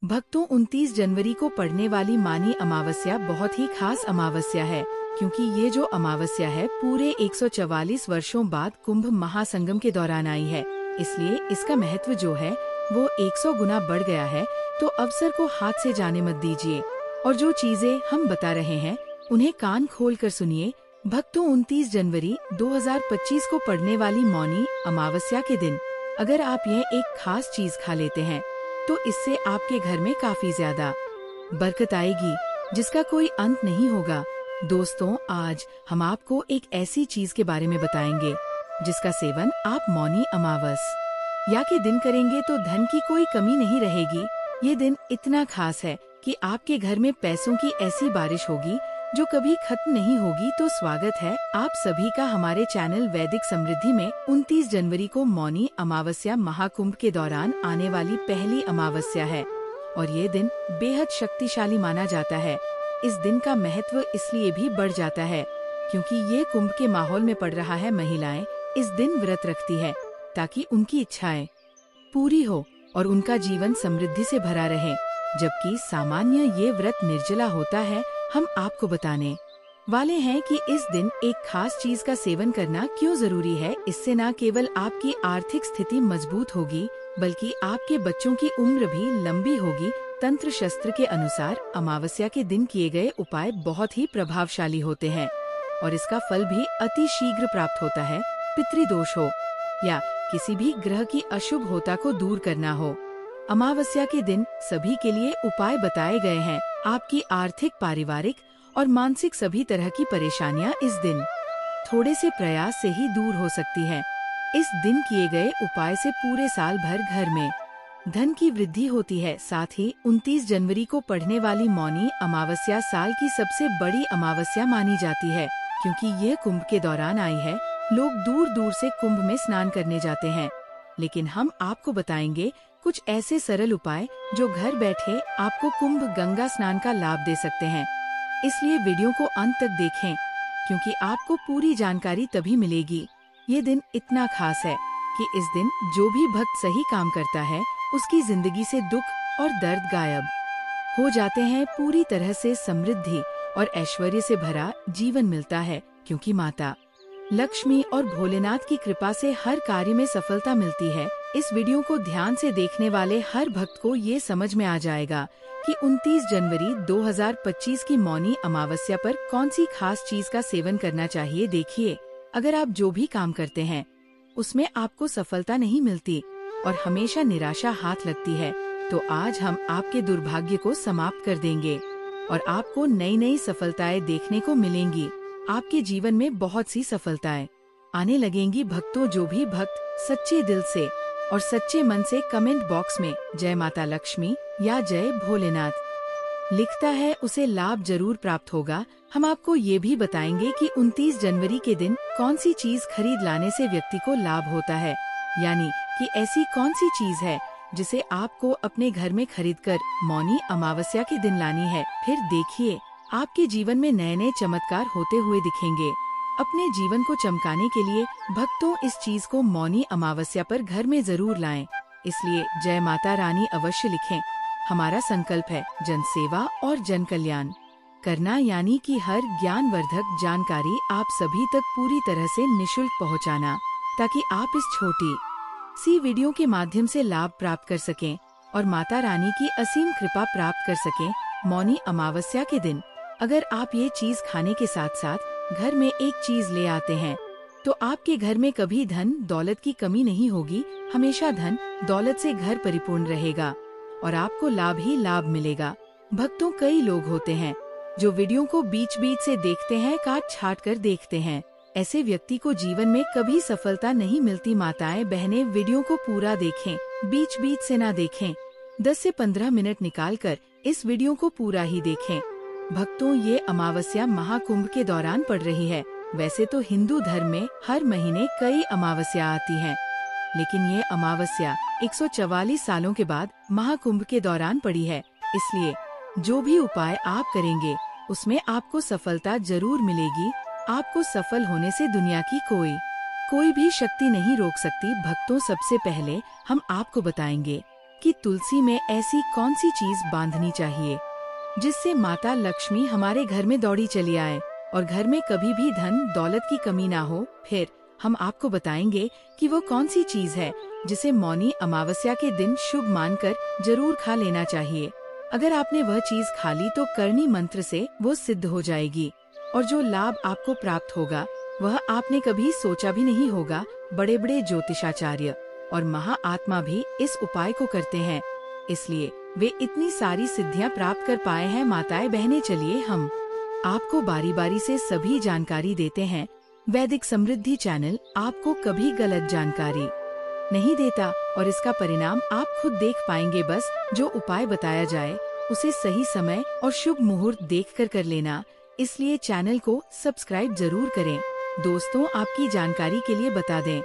भक्तों, 29 जनवरी को पड़ने वाली मानी अमावस्या बहुत ही खास अमावस्या है, क्योंकि ये जो अमावस्या है पूरे 144 वर्षों बाद कुंभ महासंगम के दौरान आई है। इसलिए इसका महत्व जो है वो 100 गुना बढ़ गया है। तो अवसर को हाथ से जाने मत दीजिए और जो चीजें हम बता रहे हैं उन्हें कान खोल कर सुनिए। भक्तों, 29 जनवरी 2025 को पड़ने वाली मौनी अमावस्या के दिन अगर आप यह एक खास चीज खा लेते हैं तो इससे आपके घर में काफी ज्यादा बरकत आएगी, जिसका कोई अंत नहीं होगा। दोस्तों, आज हम आपको एक ऐसी चीज के बारे में बताएंगे जिसका सेवन आप मौनी अमावस्या के दिन करेंगे तो धन की कोई कमी नहीं रहेगी। ये दिन इतना खास है कि आपके घर में पैसों की ऐसी बारिश होगी जो कभी खत्म नहीं होगी। तो स्वागत है आप सभी का हमारे चैनल वैदिक समृद्धि में। 29 जनवरी को मौनी अमावस्या महाकुंभ के दौरान आने वाली पहली अमावस्या है और ये दिन बेहद शक्तिशाली माना जाता है। इस दिन का महत्व इसलिए भी बढ़ जाता है क्योंकि ये कुंभ के माहौल में पड़ रहा है। महिलाएं इस दिन व्रत रखती है ताकि उनकी इच्छाएं पूरी हो और उनका जीवन समृद्धि से भरा रहे, जबकि सामान्य ये व्रत निर्जला होता है। हम आपको बताने वाले हैं कि इस दिन एक खास चीज का सेवन करना क्यों जरूरी है। इससे न केवल आपकी आर्थिक स्थिति मजबूत होगी बल्कि आपके बच्चों की उम्र भी लंबी होगी। तंत्र शास्त्र के अनुसार अमावस्या के दिन किए गए उपाय बहुत ही प्रभावशाली होते हैं और इसका फल भी अति शीघ्र प्राप्त होता है। पितृदोष हो या किसी भी ग्रह की अशुभ होता को दूर करना हो, अमावस्या के दिन सभी के लिए उपाय बताए गए हैं। आपकी आर्थिक, पारिवारिक और मानसिक सभी तरह की परेशानियां इस दिन थोड़े से प्रयास से ही दूर हो सकती है। इस दिन किए गए उपाय से पूरे साल भर घर में धन की वृद्धि होती है। साथ ही 29 जनवरी को पड़ने वाली मौनी अमावस्या साल की सबसे बड़ी अमावस्या मानी जाती है, क्योंकि ये कुंभ के दौरान आई है। लोग दूर दूर से कुंभ में स्नान करने जाते हैं, लेकिन हम आपको बताएंगे कुछ ऐसे सरल उपाय जो घर बैठे आपको कुंभ गंगा स्नान का लाभ दे सकते हैं। इसलिए वीडियो को अंत तक देखें, क्योंकि आपको पूरी जानकारी तभी मिलेगी। ये दिन इतना खास है कि इस दिन जो भी भक्त सही काम करता है उसकी जिंदगी से दुख और दर्द गायब हो जाते हैं। पूरी तरह से समृद्धि और ऐश्वर्य से भरा जीवन मिलता है, क्योंकि माता लक्ष्मी और भोलेनाथ की कृपा से हर कार्य में सफलता मिलती है। इस वीडियो को ध्यान से देखने वाले हर भक्त को ये समझ में आ जाएगा कि 29 जनवरी 2025 की मौनी अमावस्या पर कौन सी खास चीज का सेवन करना चाहिए। देखिए, अगर आप जो भी काम करते हैं उसमें आपको सफलता नहीं मिलती और हमेशा निराशा हाथ लगती है, तो आज हम आपके दुर्भाग्य को समाप्त कर देंगे और आपको नई नई सफलताएं देखने को मिलेंगी। आपके जीवन में बहुत सी सफलताएं आने लगेंगी। भक्तों, जो भी भक्त सच्चे दिल से और सच्चे मन से कमेंट बॉक्स में जय माता लक्ष्मी या जय भोलेनाथ लिखता है, उसे लाभ जरूर प्राप्त होगा। हम आपको ये भी बताएंगे कि 29 जनवरी के दिन कौन सी चीज खरीद लाने से व्यक्ति को लाभ होता है, यानी कि ऐसी कौन सी चीज है जिसे आपको अपने घर में खरीदकर मौनी अमावस्या के दिन लानी है। फिर देखिए, आपके जीवन में नए नए चमत्कार होते हुए दिखेंगे। अपने जीवन को चमकाने के लिए भक्तों इस चीज को मौनी अमावस्या पर घर में जरूर लाएं। इसलिए जय माता रानी अवश्य लिखें। हमारा संकल्प है जन सेवा और जन कल्याण करना, यानी कि हर ज्ञानवर्धक जानकारी आप सभी तक पूरी तरह से निशुल्क पहुंचाना, ताकि आप इस छोटी सी वीडियो के माध्यम से लाभ प्राप्त कर सकें और माता रानी की असीम कृपा प्राप्त कर सकें। मौनी अमावस्या के दिन अगर आप ये चीज खाने के साथ साथ घर में एक चीज ले आते हैं तो आपके घर में कभी धन दौलत की कमी नहीं होगी। हमेशा धन दौलत से घर परिपूर्ण रहेगा और आपको लाभ ही लाभ मिलेगा। भक्तों, कई लोग होते हैं जो वीडियो को बीच बीच से देखते हैं, काट छाट कर देखते हैं। ऐसे व्यक्ति को जीवन में कभी सफलता नहीं मिलती। माताएं बहनें, वीडियो को पूरा देखें, बीच बीच से ना देखें। 10 से 15 मिनट निकाल कर इस वीडियो को पूरा ही देखें। भक्तों, ये अमावस्या महाकुंभ के दौरान पड़ रही है। वैसे तो हिंदू धर्म में हर महीने कई अमावस्या आती हैं, लेकिन ये अमावस्या 144 सालों के बाद महाकुंभ के दौरान पड़ी है। इसलिए जो भी उपाय आप करेंगे उसमें आपको सफलता जरूर मिलेगी। आपको सफल होने से दुनिया की कोई भी शक्ति नहीं रोक सकती। भक्तों, सबसे पहले हम आपको बताएंगे कि तुलसी में ऐसी कौन सी चीज बांधनी चाहिए जिससे माता लक्ष्मी हमारे घर में दौड़ी चली आए और घर में कभी भी धन दौलत की कमी ना हो। फिर हम आपको बताएंगे कि वो कौन सी चीज है जिसे मौनी अमावस्या के दिन शुभ मानकर जरूर खा लेना चाहिए। अगर आपने वह चीज खा ली तो करनी मंत्र से वो सिद्ध हो जाएगी और जो लाभ आपको प्राप्त होगा वह आपने कभी सोचा भी नहीं होगा। बड़े बड़े ज्योतिषाचार्य और महाआत्मा भी इस उपाय को करते हैं, इसलिए वे इतनी सारी सिद्धियां प्राप्त कर पाए हैं। माताएं बहनें, चलिए हम आपको बारी बारी से सभी जानकारी देते हैं। वैदिक समृद्धि चैनल आपको कभी गलत जानकारी नहीं देता और इसका परिणाम आप खुद देख पाएंगे। बस जो उपाय बताया जाए उसे सही समय और शुभ मुहूर्त देखकर कर लेना, इसलिए चैनल को सब्सक्राइब जरूर करें। दोस्तों, आपकी जानकारी के लिए बता दें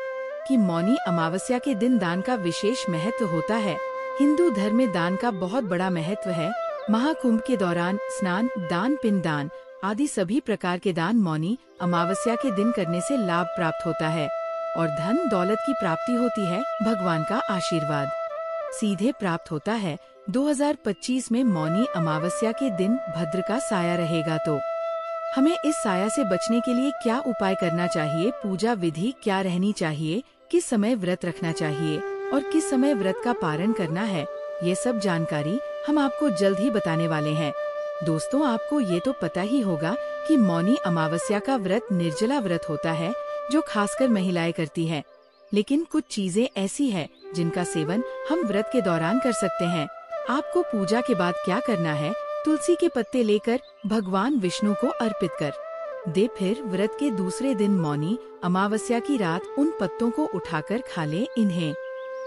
कि मौनी अमावस्या के दिन दान का विशेष महत्व होता है। हिंदू धर्म में दान का बहुत बड़ा महत्व है। महाकुंभ के दौरान स्नान दान, पिंड दान आदि सभी प्रकार के दान मौनी अमावस्या के दिन करने से लाभ प्राप्त होता है और धन दौलत की प्राप्ति होती है। भगवान का आशीर्वाद सीधे प्राप्त होता है। 2025 में मौनी अमावस्या के दिन भद्र का साया रहेगा, तो हमें इस साया से बचने के लिए क्या उपाय करना चाहिए, पूजा विधि क्या रहनी चाहिए, किस समय व्रत रखना चाहिए और किस समय व्रत का पारण करना है, ये सब जानकारी हम आपको जल्द ही बताने वाले हैं। दोस्तों, आपको ये तो पता ही होगा कि मौनी अमावस्या का व्रत निर्जला व्रत होता है जो खासकर महिलाएं करती हैं। लेकिन कुछ चीजें ऐसी हैं जिनका सेवन हम व्रत के दौरान कर सकते हैं। आपको पूजा के बाद क्या करना है, तुलसी के पत्ते लेकर भगवान विष्णु को अर्पित कर दे। फिर व्रत के दूसरे दिन मौनी अमावस्या की रात उन पत्तों को उठाकर खा ले। इन्हें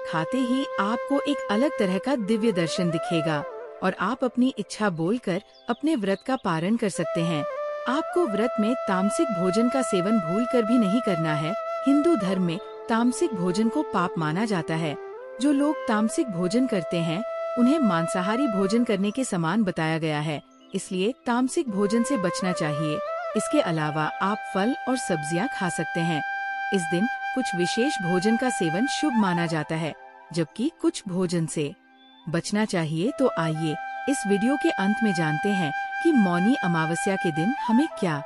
खाते ही आपको एक अलग तरह का दिव्य दर्शन दिखेगा और आप अपनी इच्छा बोलकर अपने व्रत का पारण कर सकते हैं। आपको व्रत में तामसिक भोजन का सेवन भूलकर भी नहीं करना है। हिंदू धर्म में तामसिक भोजन को पाप माना जाता है। जो लोग तामसिक भोजन करते हैं उन्हें मांसाहारी भोजन करने के समान बताया गया है, इसलिए तामसिक भोजन से बचना चाहिए। इसके अलावा आप फल और सब्जियां खा सकते हैं। इस दिन कुछ विशेष भोजन का सेवन शुभ माना जाता है, जबकि कुछ भोजन से बचना चाहिए। तो आइए इस वीडियो के अंत में जानते हैं कि मौनी अमावस्या के दिन हमें क्या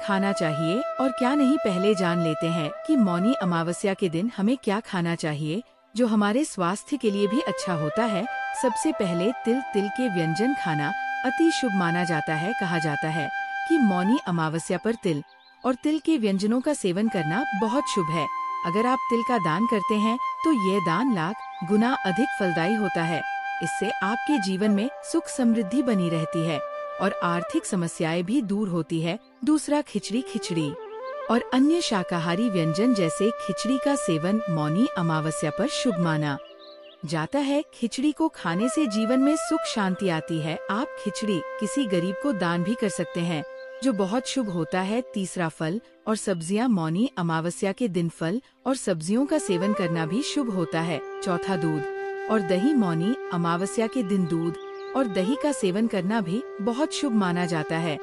खाना चाहिए और क्या नहीं। पहले जान लेते हैं कि मौनी अमावस्या के दिन हमें क्या खाना चाहिए जो हमारे स्वास्थ्य के लिए भी अच्छा होता है। सबसे पहले तिल के व्यंजन खाना अति शुभ माना जाता है। कहा जाता है कि मौनी अमावस्या पर तिल और तिल के व्यंजनों का सेवन करना बहुत शुभ है। अगर आप तिल का दान करते हैं तो यह दान लाख गुना अधिक फलदायी होता है। इससे आपके जीवन में सुख समृद्धि बनी रहती है और आर्थिक समस्याएं भी दूर होती है। दूसरा, खिचड़ी और अन्य शाकाहारी व्यंजन जैसे खिचड़ी का सेवन मौनी अमावस्या पर शुभ माना जाता है। खिचड़ी को खाने से जीवन में सुख शांति आती है। आप खिचड़ी किसी गरीब को दान भी कर सकते हैं, जो बहुत शुभ होता है। तीसरा, फल और सब्जियां मौनी अमावस्या के दिन फल और सब्जियों का सेवन करना भी शुभ होता है। चौथा, दूध और दही मौनी अमावस्या के दिन दूध और दही का सेवन करना भी बहुत शुभ माना जाता है।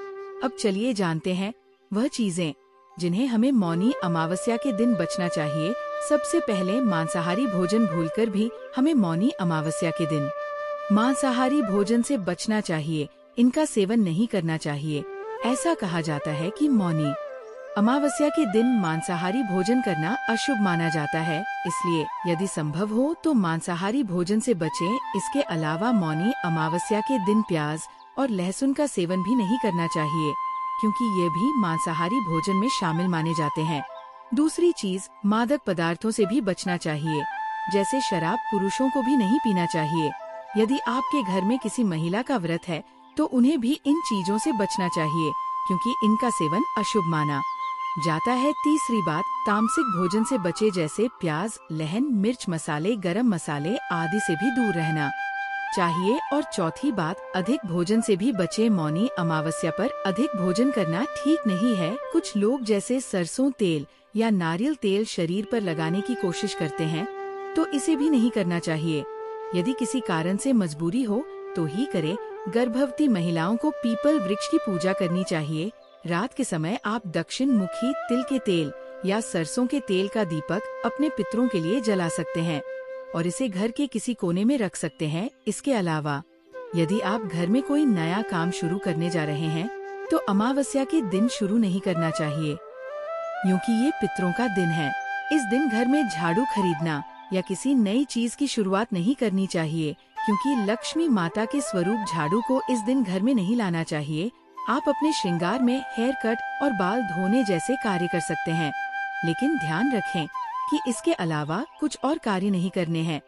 अब चलिए जानते हैं वह चीजें जिन्हें हमें मौनी अमावस्या के दिन बचना चाहिए। सबसे पहले, मांसाहारी भोजन भूलकर भी हमें मौनी अमावस्या के दिन मांसाहारी भोजन से बचना चाहिए। इनका सेवन नहीं करना चाहिए। ऐसा कहा जाता है कि मौनी अमावस्या के दिन मांसाहारी भोजन करना अशुभ माना जाता है, इसलिए यदि संभव हो तो मांसाहारी भोजन से बचें। इसके अलावा मौनी अमावस्या के दिन प्याज और लहसुन का सेवन भी नहीं करना चाहिए, क्योंकि ये भी मांसाहारी भोजन में शामिल माने जाते हैं। दूसरी चीज, मादक पदार्थों से भी बचना चाहिए, जैसे शराब पुरुषों को भी नहीं पीना चाहिए। यदि आपके घर में किसी महिला का व्रत है तो उन्हें भी इन चीजों से बचना चाहिए, क्योंकि इनका सेवन अशुभ माना जाता है। तीसरी बात, तामसिक भोजन से बचे, जैसे प्याज, लहन, मिर्च मसाले, गरम मसाले आदि से भी दूर रहना चाहिए। और चौथी बात, अधिक भोजन से भी बचे। मौनी अमावस्या पर अधिक भोजन करना ठीक नहीं है। कुछ लोग जैसे सरसों तेल या नारियल तेल शरीर पर लगाने की कोशिश करते हैं, तो इसे भी नहीं करना चाहिए। यदि किसी कारण से मजबूरी हो तो ही करे। गर्भवती महिलाओं को पीपल वृक्ष की पूजा करनी चाहिए। रात के समय आप दक्षिण मुखी तिल के तेल या सरसों के तेल का दीपक अपने पितरों के लिए जला सकते हैं। और इसे घर के किसी कोने में रख सकते हैं। इसके अलावा यदि आप घर में कोई नया काम शुरू करने जा रहे हैं तो अमावस्या के दिन शुरू नहीं करना चाहिए, क्योंकि ये पितरों का दिन है। इस दिन घर में झाड़ू खरीदना या किसी नई चीज की शुरुआत नहीं करनी चाहिए, क्योंकि लक्ष्मी माता के स्वरूप झाड़ू को इस दिन घर में नहीं लाना चाहिए। आप अपने श्रृंगार में हेयर कट और बाल धोने जैसे कार्य कर सकते हैं, लेकिन ध्यान रखें कि इसके अलावा कुछ और कार्य नहीं करने हैं।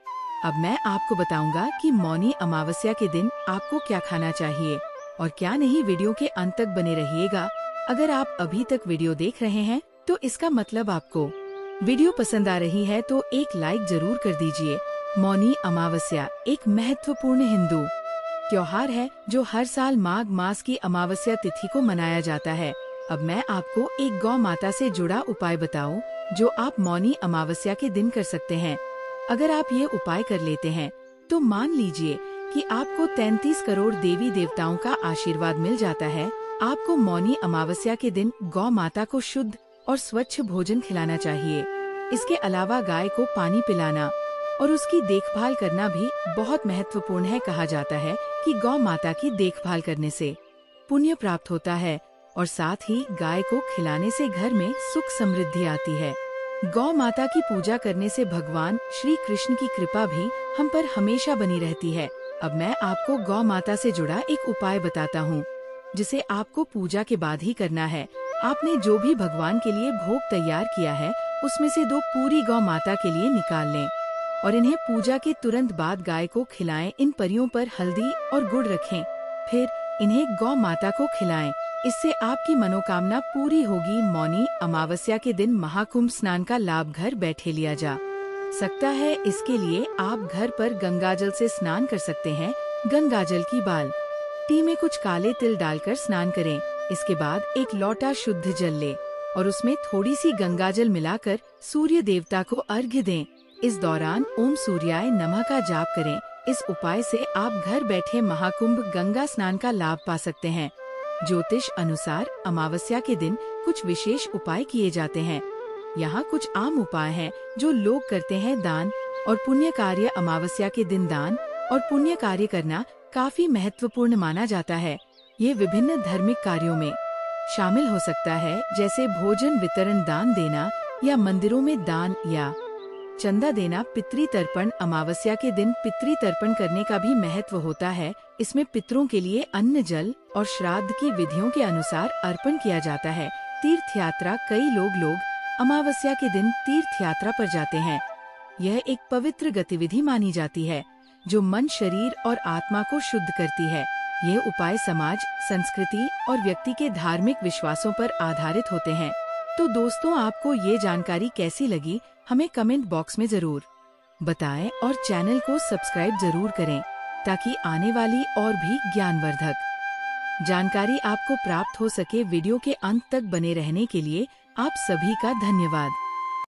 अब मैं आपको बताऊंगा कि मौनी अमावस्या के दिन आपको क्या खाना चाहिए और क्या नहीं। वीडियो के अंत तक बने रहिएगा। अगर आप अभी तक वीडियो देख रहे हैं तो इसका मतलब आपको वीडियो पसंद आ रही है, तो एक लाइक जरूर कर दीजिए। मौनी अमावस्या एक महत्वपूर्ण हिंदू त्योहार है जो हर साल माघ मास की अमावस्या तिथि को मनाया जाता है। अब मैं आपको एक गौ माता से जुड़ा उपाय बताऊं जो आप मौनी अमावस्या के दिन कर सकते हैं। अगर आप ये उपाय कर लेते हैं तो मान लीजिए कि आपको 33 करोड़ देवी देवताओं का आशीर्वाद मिल जाता है। आपको मौनी अमावस्या के दिन गौ माता को शुद्ध और स्वच्छ भोजन खिलाना चाहिए। इसके अलावा गाय को पानी पिलाना और उसकी देखभाल करना भी बहुत महत्वपूर्ण है। कहा जाता है कि गौ माता की देखभाल करने से पुण्य प्राप्त होता है और साथ ही गाय को खिलाने से घर में सुख समृद्धि आती है। गौ माता की पूजा करने से भगवान श्री कृष्ण की कृपा भी हम पर हमेशा बनी रहती है। अब मैं आपको गौ माता से जुड़ा एक उपाय बताता हूँ, जिसे आपको पूजा के बाद ही करना है। आपने जो भी भगवान के लिए भोग तैयार किया है उसमें से 2 पूरी गौ माता के लिए निकाल लें और इन्हें पूजा के तुरंत बाद गाय को खिलाएं। इन परियों पर हल्दी और गुड़ रखें, फिर इन्हें गौ माता को खिलाएं। इससे आपकी मनोकामना पूरी होगी। मौनी अमावस्या के दिन महाकुंभ स्नान का लाभ घर बैठे लिया जा सकता है। इसके लिए आप घर पर गंगाजल से स्नान कर सकते हैं। गंगाजल की बाल्टी में कुछ काले तिल डालकर स्नान करें। इसके बाद एक लोटा शुद्ध जल ले और उसमें थोड़ी सी गंगाजल मिलाकर सूर्य देवता को अर्घ्य दें। इस दौरान ओम सूर्याय नमः का जाप करें। इस उपाय से आप घर बैठे महाकुंभ गंगा स्नान का लाभ पा सकते हैं। ज्योतिष अनुसार अमावस्या के दिन कुछ विशेष उपाय किए जाते हैं। यहाँ कुछ आम उपाय हैं जो लोग करते हैं। दान और पुण्य कार्य। अमावस्या के दिन दान और पुण्य कार्य करना काफी महत्वपूर्ण माना जाता है। ये विभिन्न धार्मिक कार्यों में शामिल हो सकता है, जैसे भोजन वितरण, दान देना या मंदिरों में दान या चंदा देना। पितृ तर्पण। अमावस्या के दिन पितृ तर्पण करने का भी महत्व होता है। इसमें पितरों के लिए अन्न, जल और श्राद्ध की विधियों के अनुसार अर्पण किया जाता है। तीर्थ यात्रा। कई लोग अमावस्या के दिन तीर्थ यात्रा पर जाते हैं। यह एक पवित्र गतिविधि मानी जाती है जो मन, शरीर और आत्मा को शुद्ध करती है। ये उपाय समाज, संस्कृति और व्यक्ति के धार्मिक विश्वासों पर आधारित होते हैं। तो दोस्तों, आपको ये जानकारी कैसी लगी हमें कमेंट बॉक्स में जरूर बताएं और चैनल को सब्सक्राइब जरूर करें ताकि आने वाली और भी ज्ञानवर्धक जानकारी आपको प्राप्त हो सके। वीडियो के अंत तक बने रहने के लिए आप सभी का धन्यवाद।